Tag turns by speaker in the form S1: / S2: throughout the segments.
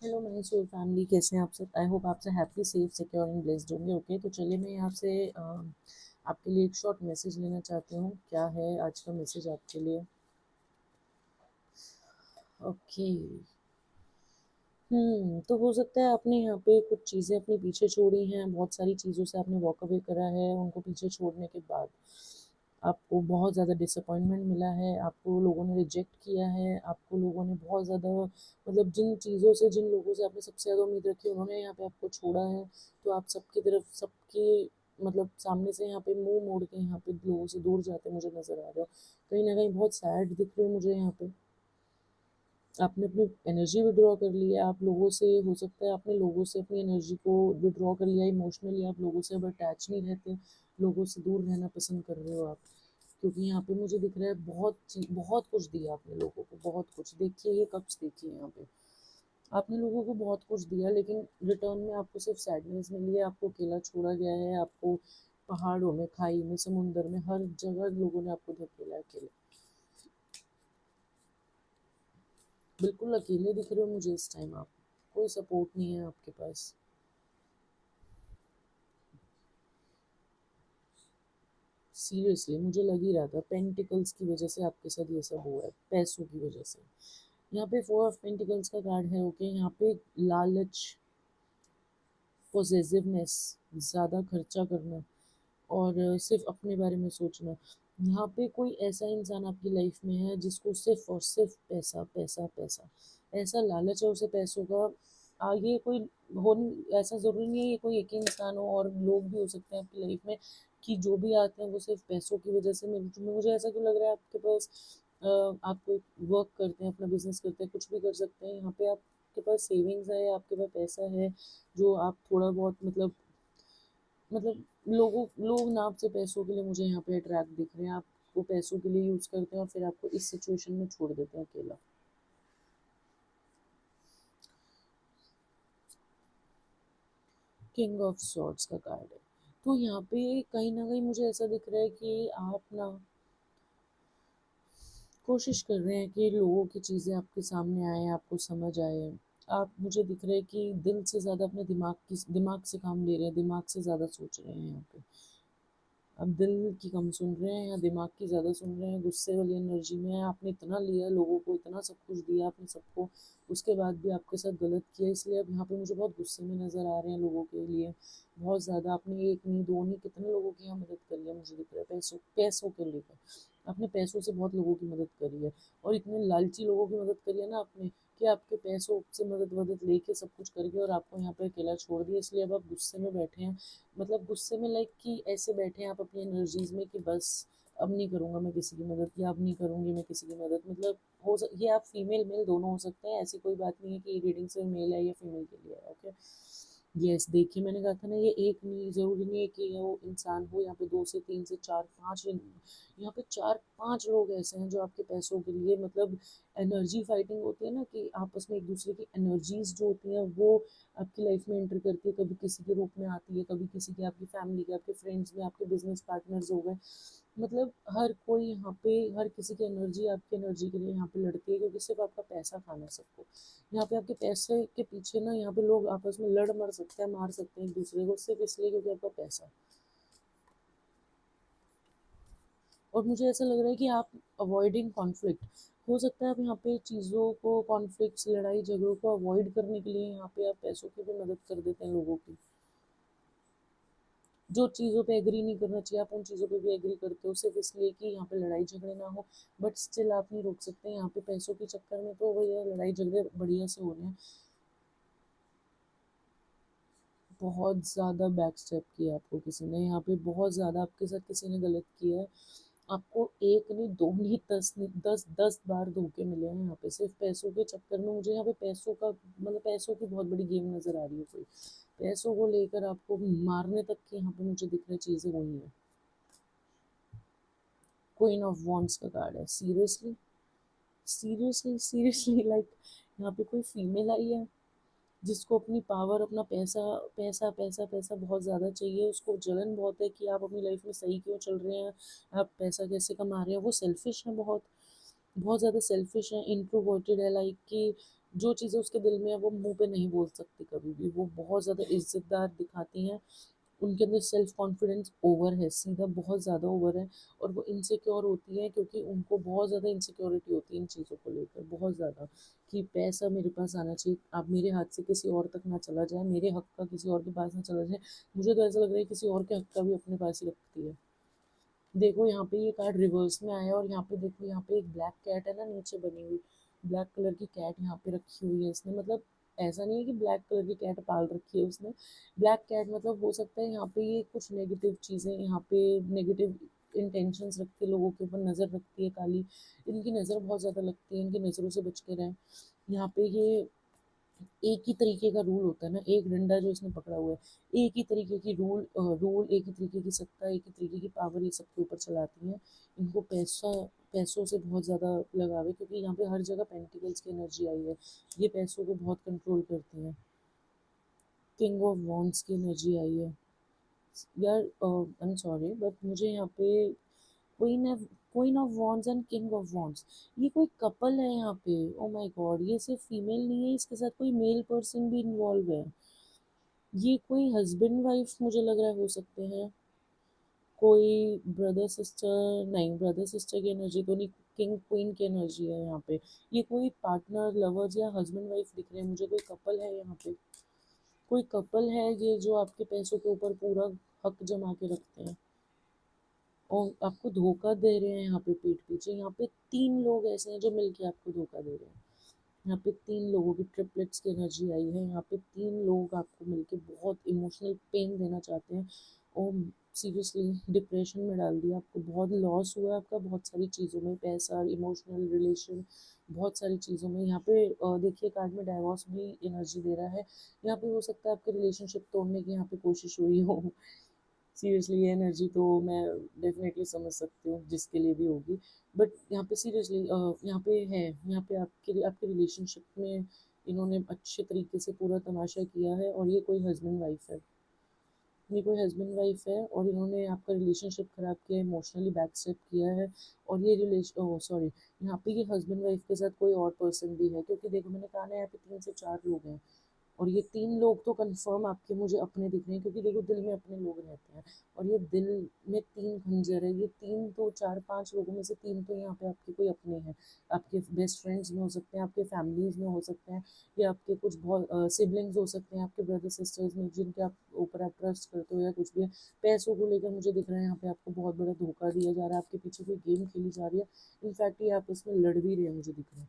S1: Hello my soul family, कैसे हैं आप सब। आई होप आप सब happy safe secure and blessed होंगे। ओके, तो चलिए मैं यहाँ से आपके लिए एक शॉर्ट मैसेज लेना चाहती हूँ। क्या है आज का मैसेज आपके लिए? ओके। तो हो सकता है आपने यहाँ पे कुछ चीज़ें अपने पीछे छोड़ी हैं, बहुत सारी चीज़ों से आपने वॉक अवे करा है। उनको पीछे छोड़ने के बाद आपको बहुत ज़्यादा डिसअपॉइंटमेंट मिला है, आपको लोगों ने रिजेक्ट किया है, आपको लोगों ने बहुत ज़्यादा मतलब जिन चीज़ों से, जिन लोगों से आपने सबसे ज़्यादा उम्मीद रखी उन्होंने यहाँ पे आपको छोड़ा है। तो आप सबकी तरफ, सबके मतलब सामने से यहाँ पे मुंह मोड़ के यहाँ पे लोगों से दूर जाते मुझे नज़र आ रहे हो। कहीं ना कहीं बहुत सैड दिख रहे हो मुझे यहाँ पे। आपने अपनी एनर्जी विड्रॉ कर ली है। आप लोगों से, हो सकता है आपने लोगों से अपनी एनर्जी को विड्रॉ कर लिया। इमोशनली आप लोगों से अब अटैच नहीं रहते, लोगों से दूर रहना पसंद कर रहे हो आप। क्योंकि यहाँ पे मुझे दिख रहा है बहुत चीज, बहुत कुछ दिया आपने लोगों को, बहुत कुछ। देखिए ये कप्स, देखिए यहाँ पे आपने लोगों को बहुत कुछ दिया, लेकिन रिटर्न में आपको सिर्फ सैडनेस मिली है। आपको अकेला छोड़ा गया है, आपको पहाड़ों में, खाई में, समुंदर में, हर जगह लोगों ने आपको धकेला है अकेले। बिल्कुल अकेले दिख रहे हो मुझे इस टाइम आप। कोई सपोर्ट नहीं है आपके पास। सीरियसली मुझे लग ही रहा था, पेंटिकल्स की वजह से आपके साथ ये सब हुआ है, पैसों की वजह से। यहाँ पे फोर ऑफ पेंटिकल्स का कार्ड है। ओके, यहाँ पे लालच, पोजेसिवनेस, ज़्यादा खर्चा करना और सिर्फ अपने बारे में सोचना। यहाँ पे कोई ऐसा इंसान आपकी लाइफ में है जिसको सिर्फ और सिर्फ पैसा पैसा पैसा, ऐसा लालच है उसे पैसों का। आगे कोई हो नहीं, ऐसा ज़रूरी नहीं है ये कोई एक ही इंसान हो, और लोग भी हो सकते हैं आपकी लाइफ में कि जो भी आते हैं वो सिर्फ पैसों की वजह से। मुझे ऐसा क्यों लग रहा है आपके पास आप कोई वर्क करते हैं, अपना बिजनेस करते हैं, कुछ भी कर सकते हैं। यहाँ पे आपके पास सेविंग्स है, आपके पास पैसा है जो आप थोड़ा बहुत मतलब लोग ना आपसे पैसों के लिए मुझे यहाँ पे अट्रैक्ट दिख रहे हैं। आपको पैसों के लिए यूज करते हैं और फिर आपको इस सिचुएशन में छोड़ देते हैं अकेला। किंग ऑफ सॉर्ड्स का कार्ड है। तो यहाँ पे कहीं ना कहीं मुझे ऐसा दिख रहा है कि आप ना कोशिश कर रहे हैं कि लोगों की चीज़ें आपके सामने आए, आपको समझ आए। आप, मुझे दिख रहा है कि दिल से ज़्यादा अपने दिमाग से काम ले रहे हैं, दिमाग से ज़्यादा सोच रहे हैं यहाँ पे। अब दिल की कम सुन रहे हैं या दिमाग की ज़्यादा सुन रहे हैं, गुस्से वाली एनर्जी में है। आपने इतना लिया लोगों को, इतना सब कुछ दिया आपने सबको, उसके बाद भी आपके साथ गलत किया। इसलिए अब यहाँ पे मुझे बहुत गुस्से में नज़र आ रहे हैं लोगों के लिए। बहुत ज़्यादा आपने एक नहीं, दो नहीं, कितने लोगों की यहाँ मदद करी है मुझे दिख रहा है, पैसों पैसों के लेकर। आपने पैसों से बहुत लोगों की मदद करी है, और इतने लालची लोगों की मदद करी है ना आपने, कि आपके पैसों से मदद वदद लेके सब कुछ करके और आपको यहाँ पे अकेला छोड़ दिया। इसलिए अब आप गुस्से में बैठे हैं। मतलब गुस्से में, लाइक कि ऐसे बैठे हैं आप अपनी एनर्जीज में कि बस अब नहीं करूँगा मैं किसी की मदद, या अब नहीं करूँगी मैं किसी की मदद। मतलब ये आप फीमेल मेल दोनों हो सकते हैं, ऐसी कोई बात नहीं है कि ये रीडिंग से मेल है या फीमेल के लिए है। ओके, यस, देखिए मैंने कहा था ना, ये एक नहीं, ज़रूरी नहीं है कि वो इंसान हो। यहाँ पे दो से तीन से चार पाँच, यहाँ पे चार पांच लोग ऐसे हैं जो आपके पैसों के लिए, मतलब एनर्जी फाइटिंग होती है ना, कि आपस में एक दूसरे की एनर्जीज जो होती हैं वो आपकी लाइफ में एंटर करती है। कभी किसी के रूप में आती है, कभी किसी की, आपकी फैमिली के, आपके फ्रेंड्स में, आपके बिजनेस पार्टनर्स हो गए। मतलब हर कोई यहाँ पे, हर किसी की एनर्जी आपकी एनर्जी के लिए यहाँ पे लड़ती है, क्योंकि सिर्फ आपका पैसा खाना है सबको। यहाँ पे आपके पैसे के पीछे ना, यहाँ पे लोग आपस में लड़ मर सकते हैं, मार सकते हैं एक दूसरे को, सिर्फ इसलिए क्योंकि आपका पैसा है। और मुझे ऐसा लग रहा है कि आप अवॉइडिंग कॉन्फ्लिक्ट, हो सकता है आप यहाँ पे चीज़ों को, कॉन्फ्लिक्ट्स, लड़ाई झगड़ों को अवॉइड करने के लिए यहाँ पे आप पैसों की भी मदद कर देते हैं लोगों की। जो चीज़ों पे एग्री नहीं करना चाहिए आप उन चीज़ों पे भी एग्री करते हो, सिर्फ इसलिए कि यहाँ पे लड़ाई झगड़े ना हो। बट स्टिल आप नहीं रोक सकते यहाँ पे पैसों के चक्कर में, तो भैया लड़ाई झगड़े बढ़िया से हो रहे हैं। बहुत ज़्यादा बैक स्टेप किया आपको किसी ने यहाँ पे, बहुत ज़्यादा आपके साथ किसी ने गलत किया है। आपको एक नहीं, दो नहीं, दस नहीं, दस दस बार धोखे मिले हैं यहाँ पे, सिर्फ पैसों के चक्कर में। मुझे यहाँ पे पैसों का, मतलब पैसों की बहुत बड़ी गेम नजर आ रही है कोई। पैसों को लेकर आपको मारने तक की यहाँ पे मुझे दिख रही चीज़ें वही है। क्वीन ऑफ वॉन्ड्स का कार्ड है। सीरियसली, सीरियसली, सीरियसली, लाइक यहाँ पे कोई फीमेल आई है जिसको अपनी पावर, अपना पैसा, पैसा पैसा पैसा बहुत ज़्यादा चाहिए। उसको जलन बहुत है कि आप अपनी लाइफ में सही क्यों चल रहे हैं, आप पैसा कैसे कमा रहे हैं। वो सेल्फिश है, बहुत बहुत ज़्यादा सेल्फिश है, इंट्रोवर्टेड है, लाइक कि जो चीज़ें उसके दिल में है वो मुंह पे नहीं बोल सकती कभी भी, वो बहुत ज़्यादा इज्जतदार दिखाती हैं। उनके अंदर सेल्फ कॉन्फिडेंस ओवर है, सीधा बहुत ज़्यादा ओवर है। और वो इनसिक्योर होती है क्योंकि उनको बहुत ज़्यादा इनसिक्योरिटी होती है इन चीज़ों को लेकर, बहुत ज़्यादा, कि पैसा मेरे पास आना चाहिए, अब मेरे हाथ से किसी और तक ना चला जाए, मेरे हक का किसी और के पास ना चला जाए। मुझे तो ऐसा लग रहा है किसी और के हक का भी अपने पास ही रखती है। देखो यहाँ पे ये कार्ड रिवर्स में आया है, और यहाँ पे देखो, यहाँ पे एक ब्लैक कैट है ना नीचे बनी हुई, ब्लैक कलर की कैट यहाँ पे रखी हुई है इसने, मतलब ऐसा नहीं है कि ब्लैक कलर की कैट पाल रखी है उसने, ब्लैक कैट मतलब हो सकता है यहाँ पे ये कुछ नेगेटिव चीज़ें, यहाँ पे नेगेटिव इंटेंशंस रखती है, लोगों के ऊपर नज़र रखती है काली, इनकी नज़र बहुत ज़्यादा लगती है, इनकी नज़रों से बच के रहें। यहाँ पे ये एक ही तरीके का रूल होता है ना, एक डंडा जो इसने पकड़ा हुआ है, एक ही तरीके की रूल, एक ही तरीके की सत्ता, एक ही तरीके की पावर ये सबके ऊपर चलाती हैं। इनको पैसों से बहुत ज़्यादा लगाव है, क्योंकि यहाँ पे हर जगह पेंटिकल्स की एनर्जी आई है, ये पैसों को बहुत कंट्रोल करती हैं। किंग ऑफ वॉन्ड्स की एनर्जी आई है यार, आई एम सॉरी बट मुझे यहाँ पे queen of queen of wands and king of wands, ये कोई कपल है यहाँ पे। ओ माय गॉड, ये सिर्फ फीमेल नहीं है, इसके साथ कोई मेल पर्सन भी इन्वॉल्व है। ये कोई हस्बैंड वाइफ मुझे लग रहा है हो सकते हैं, कोई ब्रदर सिस्टर, नहीं ब्रदर सिस्टर की एनर्जी तो नहीं, किंग क्वीन की एनर्जी है यहाँ पे। ये कोई पार्टनर लवर्स या हस्बैंड वाइफ दिख रहे हैं मुझे, कोई कपल है यहाँ पे, कोई कपल है ये जो आपके पैसों के ऊपर पूरा हक जमा के रखते हैं और आपको धोखा दे रहे हैं यहाँ पे पीठ पीछे। यहाँ पे 3 लोग ऐसे हैं जो मिलके आपको धोखा दे रहे हैं। यहाँ पे 3 लोगों की ट्रिपलेट्स की एनर्जी आई है, यहाँ पे 3 लोग आपको मिलके बहुत इमोशनल पेन देना चाहते हैं और सीरियसली डिप्रेशन में डाल दिया आपको, बहुत लॉस हुआ है आपका बहुत सारी चीज़ों में, पैसा, इमोशनल रिलेशन, बहुत सारी चीज़ों में। यहाँ पे देखिए कार्ड में डाइवोर्स भी एनर्जी दे रहा है, यहाँ पे हो सकता है आपके रिलेशनशिप तोड़ने की यहाँ पे कोशिश हुई हो। सीरियसली ये एनर्जी तो मैं डेफिनेटली समझ सकती हूँ जिसके लिए भी होगी, बट यहाँ पे सीरियसली यहाँ पे है, यहाँ पे आपके आपके रिलेशनशिप में इन्होंने अच्छे तरीके से पूरा तमाशा किया है, और ये कोई हस्बैंड वाइफ है, ये कोई हस्बैंड वाइफ है, और इन्होंने आपका रिलेशनशिप खराब किया है, इमोशनली बैकस्टेप किया है। और ये रिलेशन, ओह सॉरी, यहाँ पे ये हस्बैंड वाइफ के साथ कोई और पर्सन भी है, क्योंकि देखो मैंने कहा ना यहाँ पे 3 से 4 लोग हैं, और ये 3 लोग तो कंफर्म आपके मुझे अपने दिख रहे हैं, क्योंकि देखो दिल में अपने लोग रहते हैं, और ये दिल में 3 खंजर है, ये 3 तो 4 5 लोगों में से 3 तो यहाँ पे आपके कोई अपने हैं, आपके बेस्ट फ्रेंड्स में हो सकते हैं, आपके फैमिलीज में हो सकते हैं, या आपके कुछ बहुत सिबलिंग्स हो सकते हैं, आपके ब्रदर सिस्टर्स में जिनके आप ऊपर आप ट्रस्ट करते हो, या कुछ भी है। पैसों को लेकर मुझे दिख रहा है यहाँ पे आपको बहुत बड़ा धोखा दिया जा रहा है, आपके पीछे कोई गेम खेली जा रही है, इनफैक्ट ये आपस में लड़ भी रहे हैं मुझे दिख रहा है,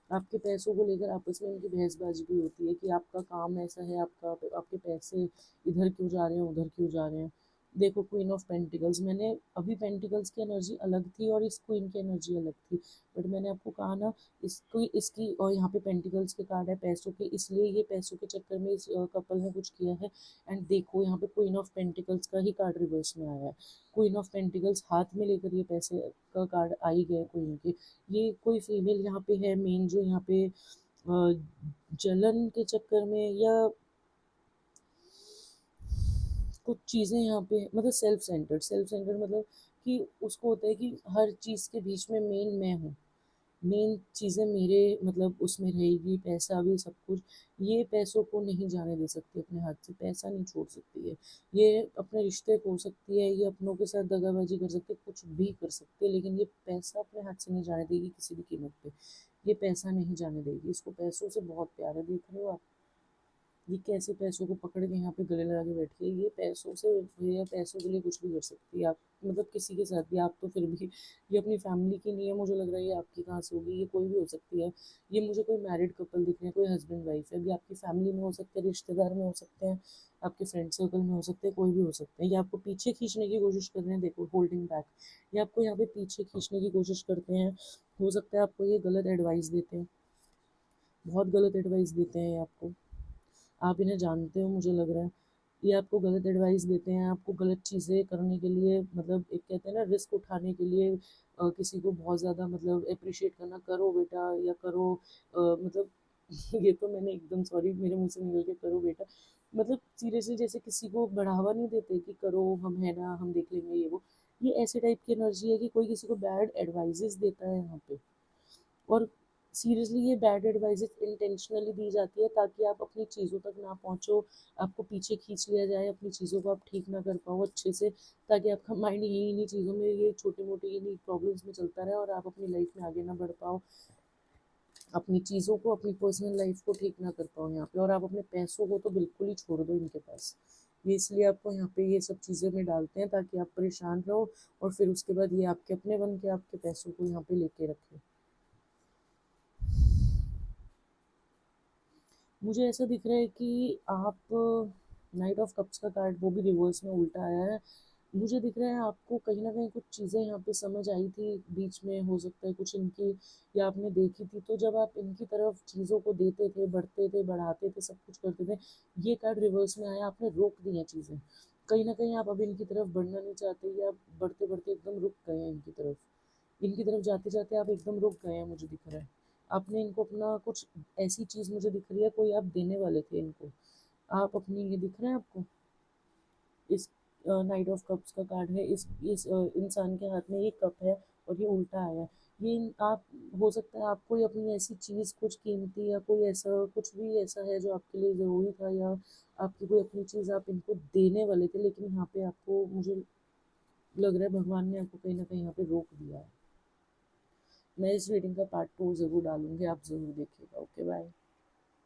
S1: आपके पैसों को लेकर आपस में इनकी बहसबाजी भी होती है कि आपका काम ऐसा है, आपका आपके पैसे इधर क्यों जा रहे हैं, उधर क्यों जा रहे हैं। देखो क्वीन ऑफ पेंटिकल्स, मैंने अभी पेंटिकल्स की एनर्जी अलग थी और इस क्वीन की एनर्जी अलग थी, बट मैंने आपको कहा ना इसको इसकी, और यहाँ पे पेंटिकल्स के कार्ड है पैसों के, इसलिए ये पैसों के चक्कर में इस कपल ने कुछ किया है। एंड देखो यहाँ पे क्वीन ऑफ पेंटिकल्स का ही कार्ड रिवर्स में आया है, क्वीन ऑफ पेंटिकल्स हाथ में लेकर ये पैसे का कार्ड आई गया क्वीन के। ये कोई फीमेल यहाँ पे है मेन जो यहाँ पे जलन के चक्कर में, या कुछ चीज़ें यहाँ पे मतलब सेल्फ सेंटर्ड मतलब कि उसको होता है कि हर चीज़ के बीच में मेन मैं हूँ, मेन चीज़ें मेरे मतलब उसमें रहेगी, पैसा भी सब कुछ, ये पैसों को नहीं जाने दे सकती अपने हाथ से, पैसा नहीं छोड़ सकती है, ये अपने रिश्ते खो सकती है, ये अपनों के साथ दगाबाजी कर सकती है, कुछ भी कर सकती है, लेकिन ये पैसा अपने हाथ से नहीं जाने देगी किसी भी कीमत पे, ये पैसा नहीं जाने देगी, इसको पैसों से बहुत प्यार है। देख रहे हो आप, ये कैसे पैसों को पकड़ के यहाँ पे गले लगा के बैठी है, ये पैसों से, भैया पैसों के लिए कुछ भी कर सकती है आप, मतलब किसी के साथ भी, आप तो फिर भी ये अपनी फैमिली की नहीं है, मुझे लग रहा है ये आपकी कहाँ से होगी, ये कोई भी हो सकती है। ये मुझे कोई मैरिड कपल दिख रहे हैं, कोई हस्बैंड वाइफ है, ये आपकी फैमिली में हो सकते हैं, रिश्तेदार में हो सकते हैं, आपके फ्रेंड सर्कल में हो सकते हैं, कोई भी हो सकते हैं, ये आपको पीछे खींचने की कोशिश कर रहे हैं, देखो होल्डिंग बैक, ये आपको यहाँ पे पीछे खींचने की कोशिश करते हैं। हो सकता है आपको ये गलत एडवाइस देते हैं, बहुत गलत एडवाइस देते हैं ये आपको, आप इन्हें जानते हो मुझे लग रहा है, ये आपको गलत एडवाइस देते हैं, आपको गलत चीज़ें करने के लिए, मतलब एक कहते हैं ना रिस्क उठाने के लिए, किसी को बहुत ज़्यादा मतलब अप्रिशिएट करना, करो बेटा या करो, मतलब ये तो मैंने एकदम सॉरी मेरे मुंह से निकल के करो बेटा, मतलब सीरियसली जैसे किसी को बढ़ावा नहीं देते कि करो, हम है ना, हम देख लेंगे ये वो, ये ऐसे टाइप की एनर्जी है कि कोई किसी को बैड एडवाइजेस देता है यहाँ पे। और सीरियसली ये बैड एडवाइजेस इंटेंशनली दी जाती है ताकि आप अपनी चीज़ों तक ना पहुँचो, आपको पीछे खींच लिया जाए, अपनी चीज़ों को आप ठीक ना कर पाओ अच्छे से, ताकि आपका माइंड यही इन्हीं चीज़ों में, ये छोटे मोटे इन्हीं प्रॉब्लम्स में चलता रहे और आप अपनी लाइफ में आगे ना बढ़ पाओ, अपनी चीज़ों को, अपनी पर्सनल लाइफ को ठीक ना कर पाओ यहाँ पे, और आप अपने पैसों को तो बिल्कुल ही छोड़ दो इनके पास। ये इसलिए आपको यहाँ पे ये सब चीज़ें में डालते हैं ताकि आप परेशान रहो, और फिर उसके बाद ये आपके अपने बन के आपके पैसों को यहाँ पे लेके रखें। मुझे ऐसा दिख रहा है कि आप, नाइट ऑफ कप्स का कार्ड वो भी रिवर्स में उल्टा आया है। मुझे दिख रहा है आपको कहीं ना कहीं कुछ चीज़ें यहाँ पे समझ आई थी बीच में, हो सकता है कुछ इनकी, या आपने देखी थी, तो जब आप इनकी तरफ चीज़ों को देते थे, बढ़ते थे, बढ़ाते थे, सब कुछ करते थे, ये कार्ड रिवर्स में आया, आपने रोक दी हैं चीज़ें। कहीं ना कहीं आप अब इनकी तरफ बढ़ना नहीं चाहते, या आप बढ़ते बढ़ते एकदम रुक गए हैं इनकी तरफ, इनकी तरफ जाते जाते आप एकदम रुक गए हैं, मुझे दिख रहा है। आपने इनको अपना कुछ, ऐसी चीज़ मुझे दिख रही है, कोई आप देने वाले थे इनको, आप अपनी, ये दिख रहा है आपको, इस नाइट ऑफ कप्स का कार्ड है, इस इंसान के हाथ में एक कप है और ये उल्टा आया है। आप, हो सकता है आप कोई अपनी ऐसी चीज़, कुछ कीमती, या कोई ऐसा कुछ भी ऐसा है जो आपके लिए ज़रूरी था, या आपकी कोई अपनी चीज़ आप इनको देने वाले थे, लेकिन यहाँ पे आपको, मुझे लग रहा है भगवान ने आपको कहीं ना कहीं यहाँ पे रोक दिया है। मैं इस रीडिंग का पार्ट 2 ज़रूर डालूंगी, आप ज़रूर देखिएगा। Okay, bye.